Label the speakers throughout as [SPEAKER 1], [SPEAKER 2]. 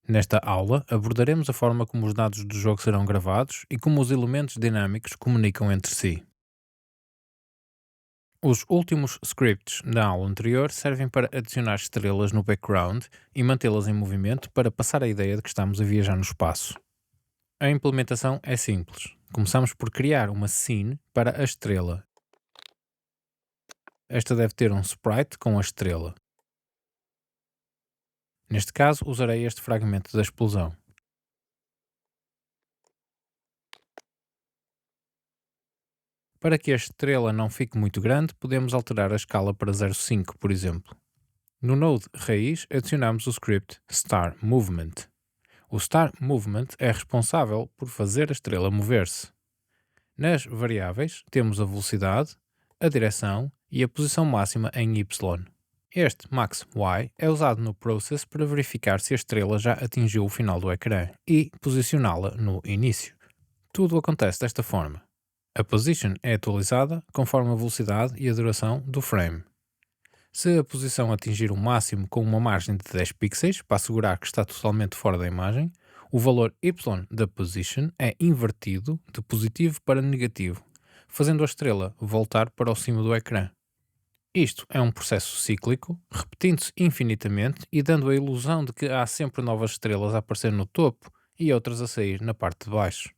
[SPEAKER 1] Nesta aula, abordaremos a forma como os dados do jogo serão gravados e como os elementos dinâmicos comunicam entre si. Os últimos scripts da aula anterior servem para adicionar estrelas no background e mantê-las em movimento para passar a ideia de que estamos a viajar no espaço. A implementação é simples. Começamos por criar uma scene para a estrela. Esta deve ter um sprite com a estrela. Neste caso, usarei este fragmento da explosão. Para que a estrela não fique muito grande, podemos alterar a escala para 0,5, por exemplo. No node raiz, adicionamos o script Star Movement. O Star Movement é responsável por fazer a estrela mover-se. Nas variáveis, temos a velocidade, a direção e a posição máxima em y. Este max y é usado no process para verificar se a estrela já atingiu o final do ecrã e posicioná-la no início. Tudo acontece desta forma. A position é atualizada conforme a velocidade e a duração do frame. Se a posição atingir o máximo com uma margem de 10 pixels para assegurar que está totalmente fora da imagem, o valor y da position é invertido de positivo para negativo, fazendo a estrela voltar para o cimo do ecrã. Isto é um processo cíclico, repetindo-se infinitamente e dando a ilusão de que há sempre novas estrelas a aparecer no topo e outras a sair na parte de baixo.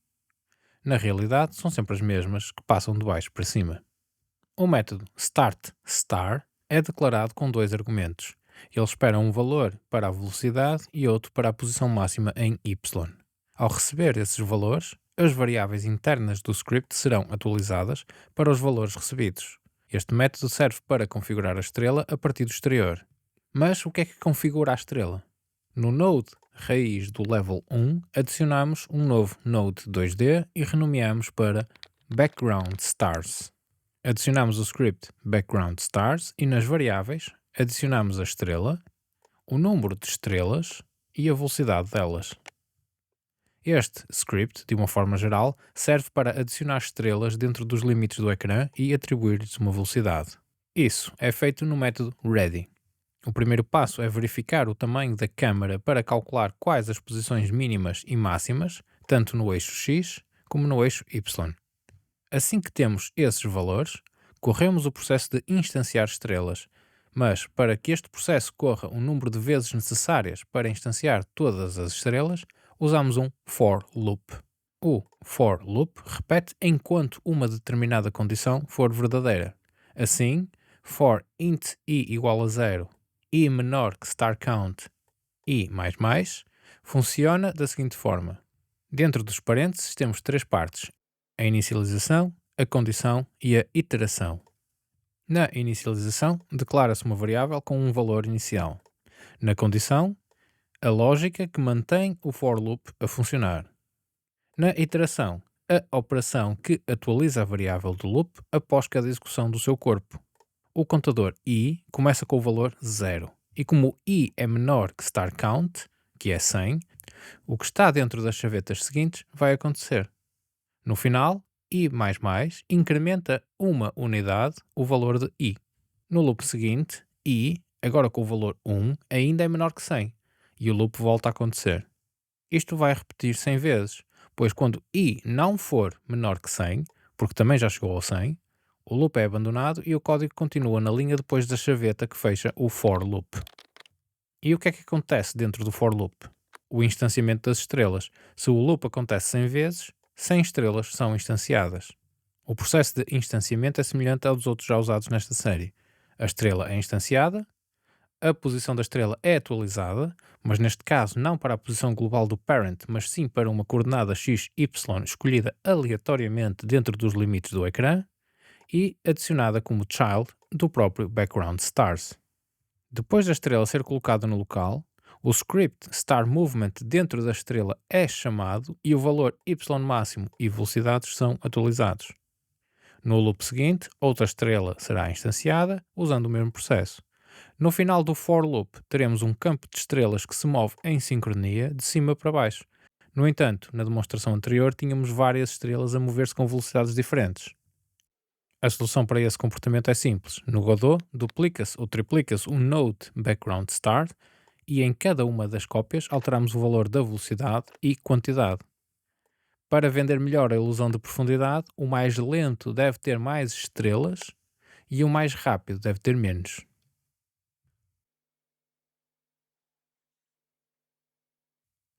[SPEAKER 1] Na realidade, são sempre as mesmas que passam de baixo para cima. O método startStar é declarado com dois argumentos. Ele espera um valor para a velocidade e outro para a posição máxima em y. Ao receber esses valores, as variáveis internas do script serão atualizadas para os valores recebidos. Este método serve para configurar a estrela a partir do exterior. Mas o que é que configura a estrela? No node raiz do level 1, adicionamos um novo node 2D e renomeamos para Background Stars. Adicionamos o script Background Stars e nas variáveis adicionamos a estrela, o número de estrelas e a velocidade delas. Este script, de uma forma geral, serve para adicionar estrelas dentro dos limites do ecrã e atribuir-lhes uma velocidade. Isso é feito no método ready. O primeiro passo é verificar o tamanho da câmara para calcular quais as posições mínimas e máximas, tanto no eixo X como no eixo Y. Assim que temos esses valores, corremos o processo de instanciar estrelas, mas para que este processo corra o número de vezes necessárias para instanciar todas as estrelas, usamos um for loop. O for loop repete enquanto uma determinada condição for verdadeira. Assim, for int i igual a 0, i menor que star count i mais, funciona da seguinte forma. Dentro dos parênteses temos três partes: a inicialização, a condição e a iteração. Na inicialização, declara-se uma variável com um valor inicial. Na condição, a lógica que mantém o for loop a funcionar. Na iteração, a operação que atualiza a variável do loop após cada execução do seu corpo. O contador i começa com o valor 0, e como i é menor que star count, que é 100, o que está dentro das chavetas seguintes vai acontecer. No final, i++ incrementa uma unidade o valor de i. No loop seguinte, i, agora com o valor 1, ainda é menor que 100, e o loop volta a acontecer. Isto vai repetir 100 vezes, pois quando i não for menor que 100, porque também já chegou ao 100, o loop é abandonado e o código continua na linha depois da chaveta que fecha o for loop. E o que é que acontece dentro do for loop? O instanciamento das estrelas. Se o loop acontece 100 vezes, 100 estrelas são instanciadas. O processo de instanciamento é semelhante aos outros já usados nesta série. A estrela é instanciada, a posição da estrela é atualizada, mas neste caso não para a posição global do parent, mas sim para uma coordenada XY escolhida aleatoriamente dentro dos limites do ecrã e adicionada como child do próprio background stars. Depois da estrela ser colocada no local, o script Star Movement dentro da estrela é chamado e o valor y máximo e velocidades são atualizados. No loop seguinte, outra estrela será instanciada usando o mesmo processo. No final do for loop, teremos um campo de estrelas que se move em sincronia de cima para baixo. No entanto, na demonstração anterior, tínhamos várias estrelas a mover-se com velocidades diferentes. A solução para esse comportamento é simples. No Godot, duplica-se ou triplica-se o node background start e em cada uma das cópias alteramos o valor da velocidade e quantidade. Para vender melhor a ilusão de profundidade, o mais lento deve ter mais estrelas e o mais rápido deve ter menos.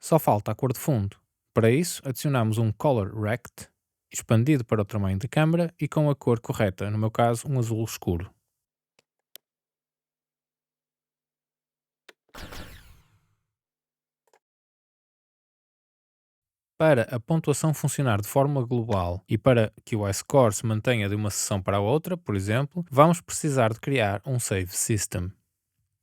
[SPEAKER 1] Só falta a cor de fundo. Para isso, adicionamos um Color Rect, expandido para o tamanho da câmera e com a cor correta, no meu caso um azul escuro. Para a pontuação funcionar de forma global e para que o iScore se mantenha de uma sessão para a outra, por exemplo, vamos precisar de criar um Save System.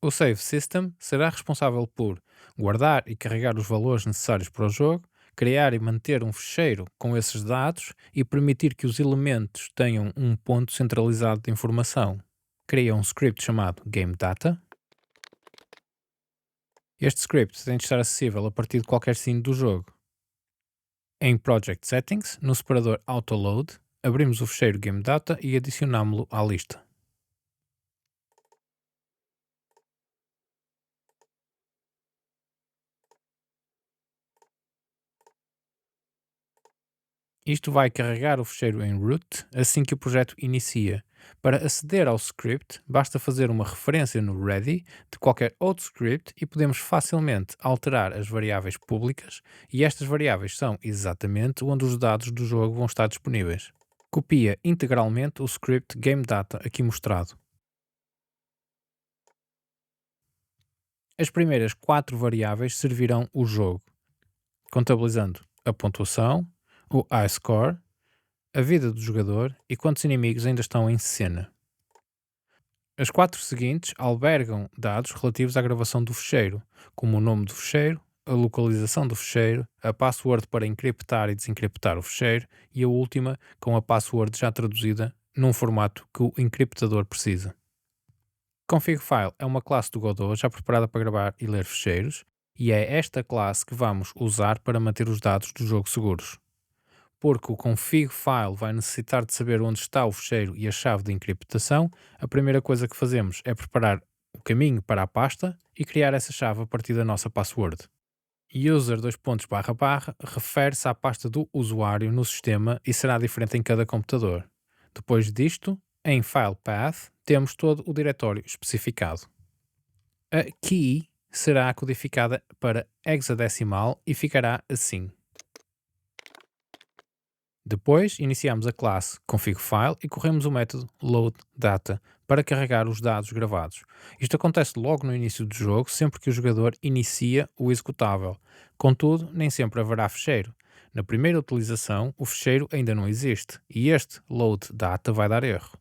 [SPEAKER 1] O Save System será responsável por guardar e carregar os valores necessários para o jogo, criar e manter um fecheiro com esses dados e permitir que os elementos tenham um ponto centralizado de informação. Cria um script chamado GameData. Este script tem de estar acessível a partir de qualquer scene do jogo. Em Project Settings, no separador Autoload, abrimos o fecheiro GameData e adicionámo-lo à lista. Isto vai carregar o fecheiro em root assim que o projeto inicia. Para aceder ao script, basta fazer uma referência no ready de qualquer outro script e podemos facilmente alterar as variáveis públicas, e estas variáveis são exatamente onde os dados do jogo vão estar disponíveis. Copia integralmente o script GameData aqui mostrado. As primeiras 4 variáveis servirão o jogo, contabilizando a pontuação, o iScore, a vida do jogador e quantos inimigos ainda estão em cena. As 4 seguintes albergam dados relativos à gravação do fecheiro, como o nome do fecheiro, a localização do fecheiro, a password para encriptar e desencriptar o fecheiro e a última com a password já traduzida num formato que o encriptador precisa. ConfigFile é uma classe do Godot já preparada para gravar e ler fecheiros, e é esta classe que vamos usar para manter os dados do jogo seguros. Porque o config.file vai necessitar de saber onde está o fecheiro e a chave de encriptação, a primeira coisa que fazemos é preparar o caminho para a pasta e criar essa chave a partir da nossa password. User refere-se à pasta do usuário no sistema e será diferente em cada computador. Depois disto, em File Path, temos todo o diretório especificado. A key será codificada para hexadecimal e ficará assim. Depois, iniciamos a classe config.file e corremos o método loadData para carregar os dados gravados. Isto acontece logo no início do jogo, sempre que o jogador inicia o executável. Contudo, nem sempre haverá fecheiro. Na primeira utilização, o fecheiro ainda não existe e este loadData vai dar erro.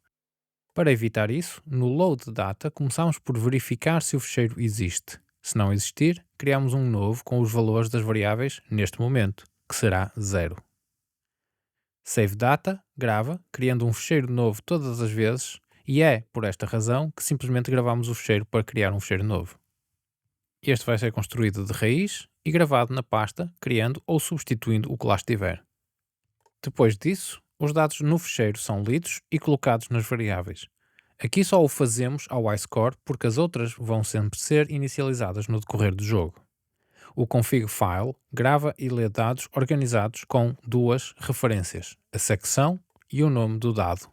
[SPEAKER 1] Para evitar isso, no loadData começamos por verificar se o fecheiro existe. Se não existir, criamos um novo com os valores das variáveis neste momento, que será 0. Save Data grava, criando um fecheiro novo todas as vezes, e é por esta razão que simplesmente gravamos o fecheiro para criar um fecheiro novo. Este vai ser construído de raiz e gravado na pasta, criando ou substituindo o que lá estiver. Depois disso, os dados no fecheiro são lidos e colocados nas variáveis. Aqui só o fazemos ao iScore porque as outras vão sempre ser inicializadas no decorrer do jogo. O config.file grava e lê dados organizados com 2 referências, a secção e o nome do dado.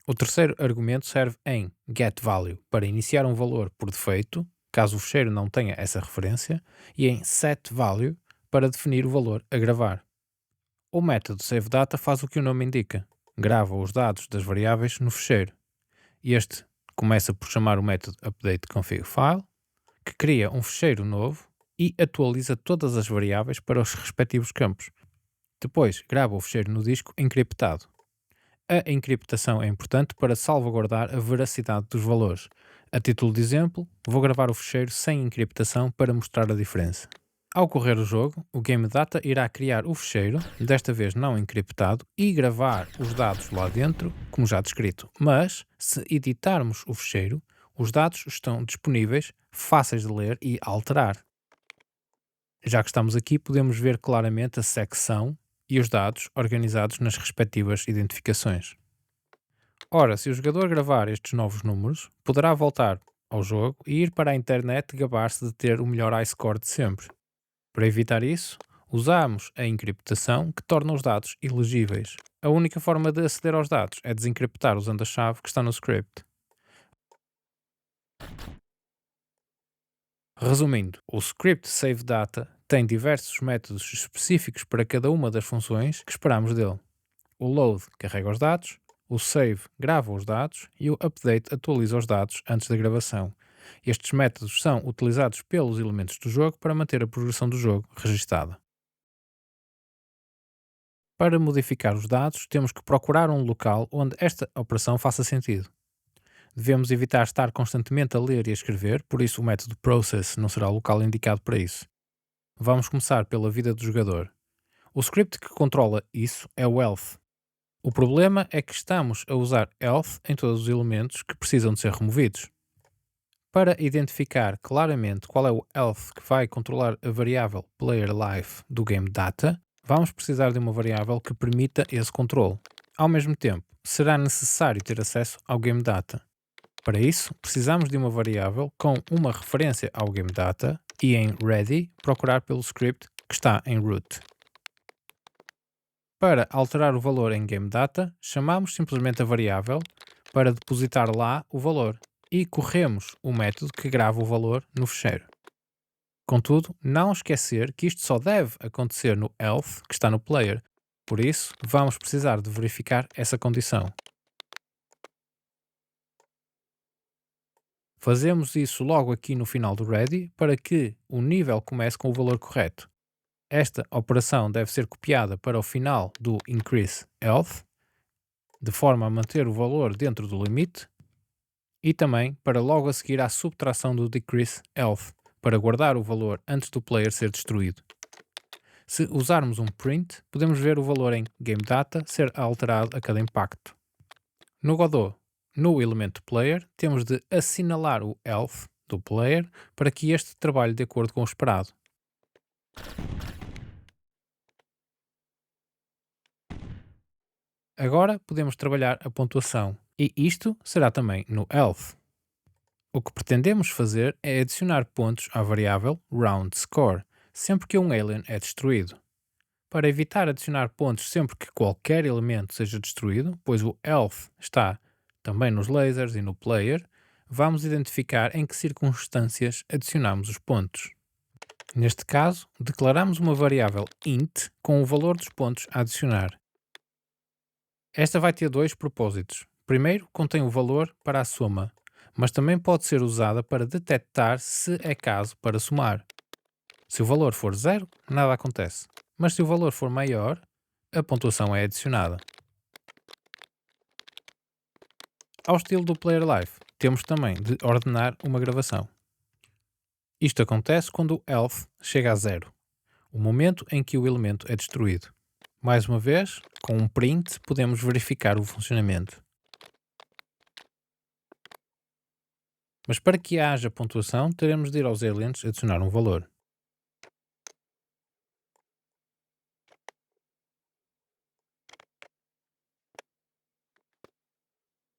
[SPEAKER 1] O terceiro argumento serve em getValue para iniciar um valor por defeito, caso o fecheiro não tenha essa referência, e em setValue para definir o valor a gravar. O método saveData faz o que o nome indica, grava os dados das variáveis no fecheiro. Este começa por chamar o método updateConfigFile, que cria um fecheiro novo e atualiza todas as variáveis para os respectivos campos. Depois, grava o fecheiro no disco encriptado. A encriptação é importante para salvaguardar a veracidade dos valores. A título de exemplo, vou gravar o fecheiro sem encriptação para mostrar a diferença. Ao correr o jogo, o GameData irá criar o fecheiro, desta vez não encriptado, e gravar os dados lá dentro, como já descrito. Mas, se editarmos o fecheiro, os dados estão disponíveis, fáceis de ler e alterar. Já que estamos aqui, podemos ver claramente a secção e os dados organizados nas respectivas identificações. Ora, se o jogador gravar estes novos números, poderá voltar ao jogo e ir para a internet gabar-se de ter o melhor iScore de sempre. Para evitar isso, usamos a encriptação que torna os dados ilegíveis. A única forma de aceder aos dados é desencriptar usando a chave que está no script. Resumindo, o script Save Data tem diversos métodos específicos para cada uma das funções que esperamos dele. O load carrega os dados, o save grava os dados e o update atualiza os dados antes da gravação. Estes métodos são utilizados pelos elementos do jogo para manter a progressão do jogo registada. Para modificar os dados, temos que procurar um local onde esta operação faça sentido. Devemos evitar estar constantemente a ler e a escrever, por isso o método process não será o local indicado para isso. Vamos começar pela vida do jogador. O script que controla isso é o health. O problema é que estamos a usar health em todos os elementos que precisam de ser removidos. Para identificar claramente qual é o health que vai controlar a variável player life do game data, vamos precisar de uma variável que permita esse controle. Ao mesmo tempo, será necessário ter acesso ao game data. Para isso, precisamos de uma variável com uma referência ao game data e em ready procurar pelo script que está em root. Para alterar o valor em game data, chamamos simplesmente a variável para depositar lá o valor e corremos o método que grava o valor no fecheiro. Contudo, não esquecer que isto só deve acontecer no health que está no player, por isso vamos precisar de verificar essa condição. Fazemos isso logo aqui no final do ready para que o nível comece com o valor correto. Esta operação deve ser copiada para o final do increase health, de forma a manter o valor dentro do limite, e também para logo a seguir à subtração do decrease health, para guardar o valor antes do player ser destruído. Se usarmos um print, podemos ver o valor em GameData ser alterado a cada impacto. No Godot, no elemento player, temos de assinalar o health do player para que este trabalhe de acordo com o esperado. Agora podemos trabalhar a pontuação, e isto será também no health. O que pretendemos fazer é adicionar pontos à variável roundScore, sempre que um alien é destruído. Para evitar adicionar pontos sempre que qualquer elemento seja destruído, pois o health está também nos lasers e no player, vamos identificar em que circunstâncias adicionamos os pontos. Neste caso, declaramos uma variável int com o valor dos pontos a adicionar. Esta vai ter dois propósitos. Primeiro, contém o valor para a soma, mas também pode ser usada para detectar se é caso para somar. Se o valor for 0, nada acontece, mas se o valor for maior, a pontuação é adicionada. Ao estilo do Player Life, temos também de ordenar uma gravação. Isto acontece quando o health chega a 0, o momento em que o elemento é destruído. Mais uma vez, com um print podemos verificar o funcionamento. Mas para que haja pontuação, teremos de ir aos aliens adicionar um valor.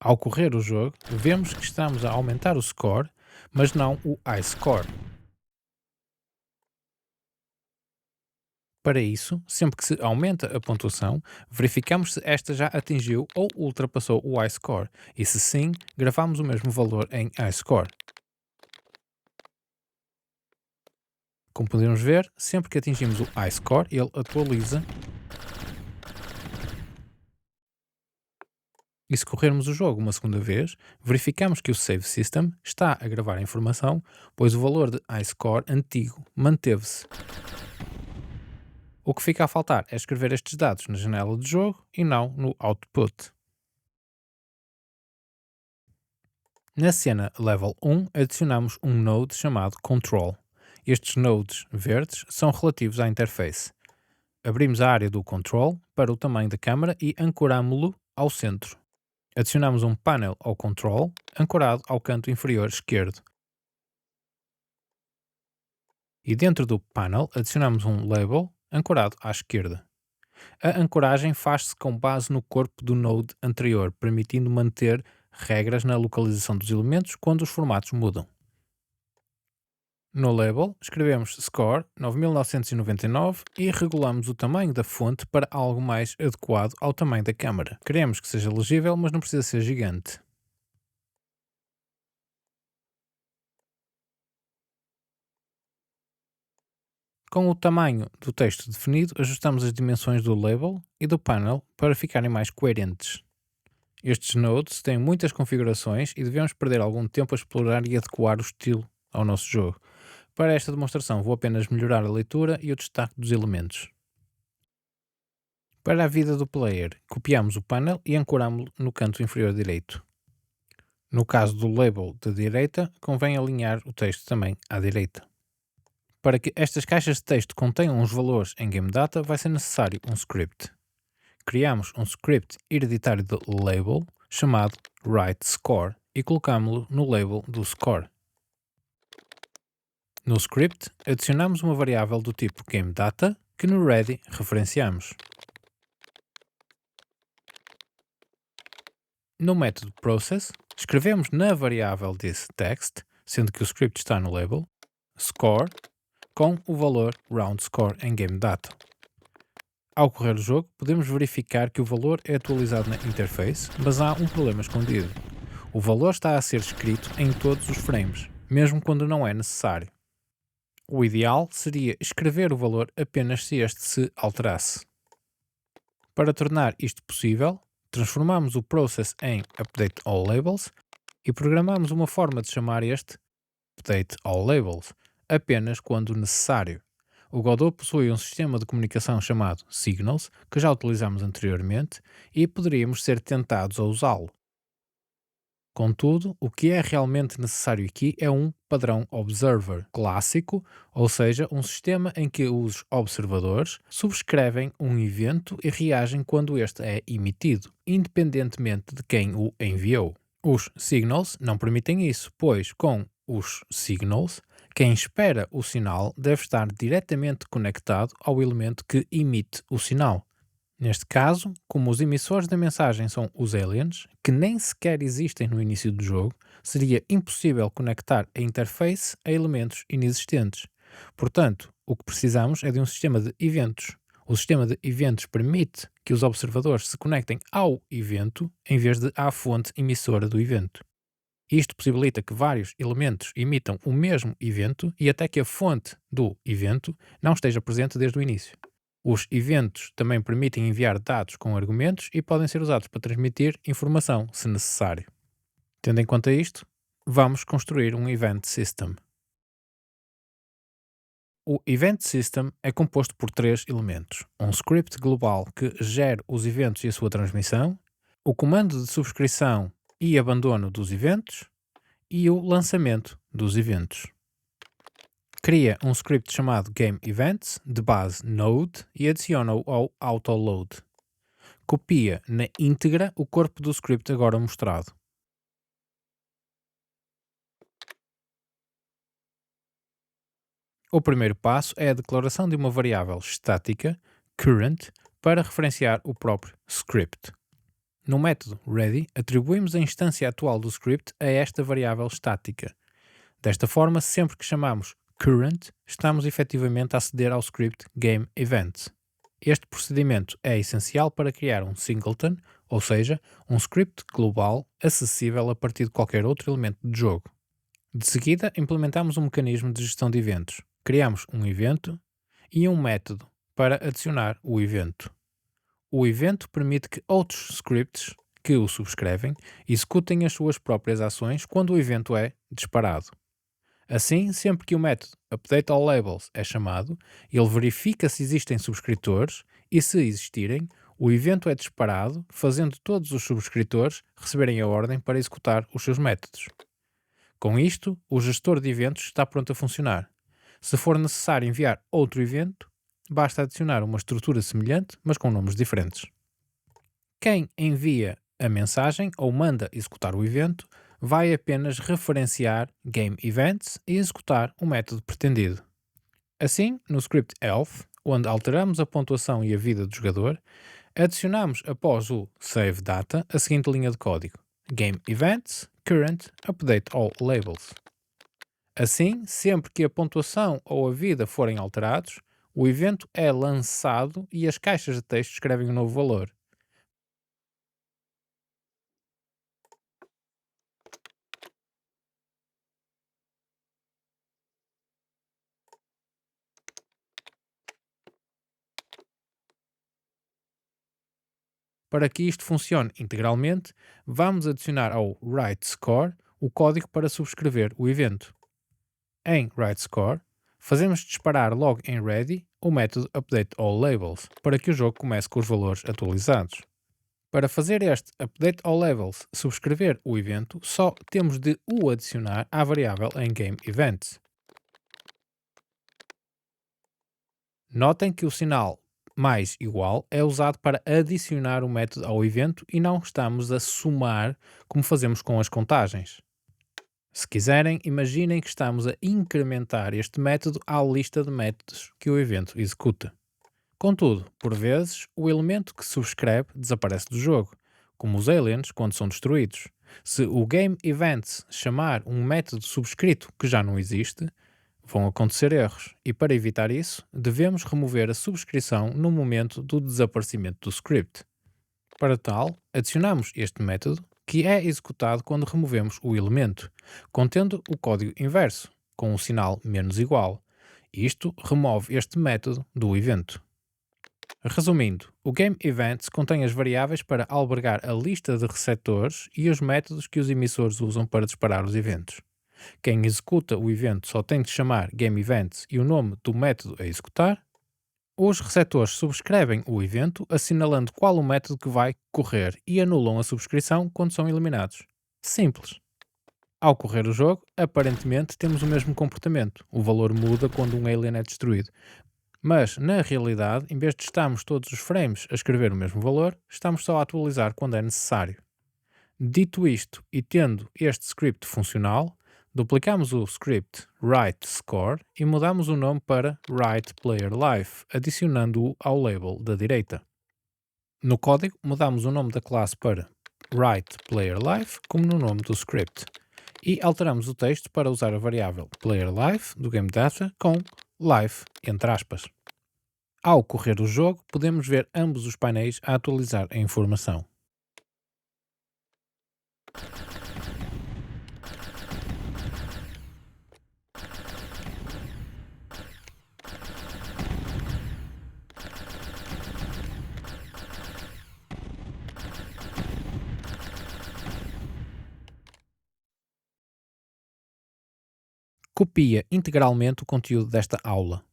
[SPEAKER 1] Ao correr o jogo, vemos que estamos a aumentar o score, mas não o iScore. Para isso, sempre que se aumenta a pontuação, verificamos se esta já atingiu ou ultrapassou o iScore, e se sim, gravamos o mesmo valor em iScore. Como podemos ver, sempre que atingimos o iScore, ele atualiza. E se corrermos o jogo uma segunda vez, verificamos que o Save System está a gravar a informação, pois o valor de iScore antigo manteve-se. O que fica a faltar é escrever estes dados na janela de jogo e não no output. Na cena Level 1 adicionamos um node chamado Control. Estes nodes verdes são relativos à interface. Abrimos a área do Control para o tamanho da câmara e ancorámo-lo ao centro. Adicionamos um panel ao Control, ancorado ao canto inferior esquerdo. E dentro do panel adicionamos um label ancorado à esquerda. A ancoragem faz-se com base no corpo do node anterior, permitindo manter regras na localização dos elementos quando os formatos mudam. No label, escrevemos score 9999 e regulamos o tamanho da fonte para algo mais adequado ao tamanho da câmara. Queremos que seja legível, mas não precisa ser gigante. Com o tamanho do texto definido, ajustamos as dimensões do label e do panel para ficarem mais coerentes. Estes nodes têm muitas configurações e devemos perder algum tempo a explorar e adequar o estilo ao nosso jogo. Para esta demonstração vou apenas melhorar a leitura e o destaque dos elementos. Para a vida do player, copiamos o panel e ancoramos-lo no canto inferior direito. No caso do label da direita, convém alinhar o texto também à direita. Para que estas caixas de texto contenham os valores em GameData, vai ser necessário um script. Criamos um script hereditário de label chamado WriteScore e colocámo-lo no label do score. No script, adicionamos uma variável do tipo GameData que no ready referenciamos. No método process, escrevemos na variável thisText, sendo que o script está no label, score com o valor roundScore em GameData. Ao correr o jogo, podemos verificar que o valor é atualizado na interface, mas há um problema escondido. O valor está a ser escrito em todos os frames, mesmo quando não é necessário. O ideal seria escrever o valor apenas se este se alterasse. Para tornar isto possível, transformamos o process em Update All Labels e programamos uma forma de chamar este Update All Labels apenas quando necessário. O Godot possui um sistema de comunicação chamado Signals, que já utilizamos anteriormente, e poderíamos ser tentados a usá-lo. Contudo, o que é realmente necessário aqui é um padrão observer clássico, ou seja, um sistema em que os observadores subscrevem um evento e reagem quando este é emitido, independentemente de quem o enviou. Os signals não permitem isso, pois com os signals, quem espera o sinal deve estar diretamente conectado ao elemento que emite o sinal. Neste caso, como os emissores da mensagem são os aliens, que nem sequer existem no início do jogo, seria impossível conectar a interface a elementos inexistentes. Portanto, o que precisamos é de um sistema de eventos. O sistema de eventos permite que os observadores se conectem ao evento em vez de à fonte emissora do evento. Isto possibilita que vários elementos emitam o mesmo evento e até que a fonte do evento não esteja presente desde o início. Os eventos também permitem enviar dados com argumentos e podem ser usados para transmitir informação, se necessário. Tendo em conta isto, vamos construir um Event System. O Event System é composto por três elementos: um script global que gere os eventos e a sua transmissão, o comando de subscrição e abandono dos eventos e o lançamento dos eventos. Cria um script chamado GameEvents de base Node e adiciona-o ao AutoLoad. Copia na íntegra o corpo do script agora mostrado. O primeiro passo é a declaração de uma variável estática, current, para referenciar o próprio script. No método ready, atribuímos a instância atual do script a esta variável estática. Desta forma, sempre que chamamos current, estamos efetivamente a aceder ao script GameEvents. Este procedimento é essencial para criar um singleton, ou seja, um script global acessível a partir de qualquer outro elemento do jogo. De seguida, implementamos um mecanismo de gestão de eventos. Criamos um evento e um método para adicionar o evento. O evento permite que outros scripts que o subscrevem executem as suas próprias ações quando o evento é disparado. Assim, sempre que o método UpdateAllLabels é chamado, ele verifica se existem subscritores e, se existirem, o evento é disparado, fazendo todos os subscritores receberem a ordem para executar os seus métodos. Com isto, o gestor de eventos está pronto a funcionar. Se for necessário enviar outro evento, basta adicionar uma estrutura semelhante, mas com nomes diferentes. Quem envia a mensagem ou manda executar o evento vai apenas referenciar GameEvents e executar o método pretendido. Assim, no script elf, onde alteramos a pontuação e a vida do jogador, adicionamos após o save data a seguinte linha de código: Game Events, Current, Update All Labels. Assim, sempre que a pontuação ou a vida forem alterados, o evento é lançado e as caixas de texto escrevem um novo valor. Para que isto funcione integralmente, vamos adicionar ao write score o código para subscrever o evento. Em write score, fazemos disparar logo em ready o método update all labels para que o jogo comece com os valores atualizados. Para fazer este update all labels subscrever o evento, só temos de o adicionar à variável em game events. Notem que o sinal mais igual é usado para adicionar o método ao evento e não estamos a somar como fazemos com as contagens. Se quiserem, imaginem que estamos a incrementar este método à lista de métodos que o evento executa. Contudo, por vezes, o elemento que subscreve desaparece do jogo, como os aliens quando são destruídos. Se o Game Events chamar um método subscrito que já não existe, vão acontecer erros, e para evitar isso, devemos remover a subscrição no momento do desaparecimento do script. Para tal, adicionamos este método, que é executado quando removemos o elemento, contendo o código inverso, com o sinal menos igual. Isto remove este método do evento. Resumindo, o Game Events contém as variáveis para albergar a lista de receptores e os métodos que os emissores usam para disparar os eventos. Quem executa o evento só tem de chamar Game Events e o nome do método a executar. Os receptores subscrevem o evento assinalando qual o método que vai correr e anulam a subscrição quando são eliminados. Simples. Ao correr o jogo, aparentemente temos o mesmo comportamento. O valor muda quando um alien é destruído. Mas, na realidade, em vez de estarmos todos os frames a escrever o mesmo valor, estamos só a atualizar quando é necessário. Dito isto, e tendo este script funcional, duplicamos o script write score e mudamos o nome para write player life, adicionando-o ao label da direita. No código, mudamos o nome da classe para write player life, como no nome do script, e alteramos o texto para usar a variável player life do game data com life entre aspas. Ao correr o jogo, podemos ver ambos os painéis a atualizar a informação. Copia integralmente o conteúdo desta aula.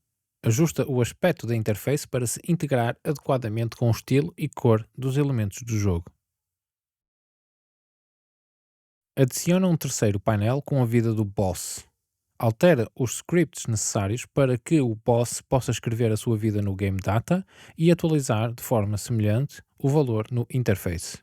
[SPEAKER 1] Ajusta o aspecto da interface para se integrar adequadamente com o estilo e cor dos elementos do jogo. Adiciona um terceiro painel com a vida do boss. Altera os scripts necessários para que o boss possa escrever a sua vida no game data e atualizar de forma semelhante o valor no interface.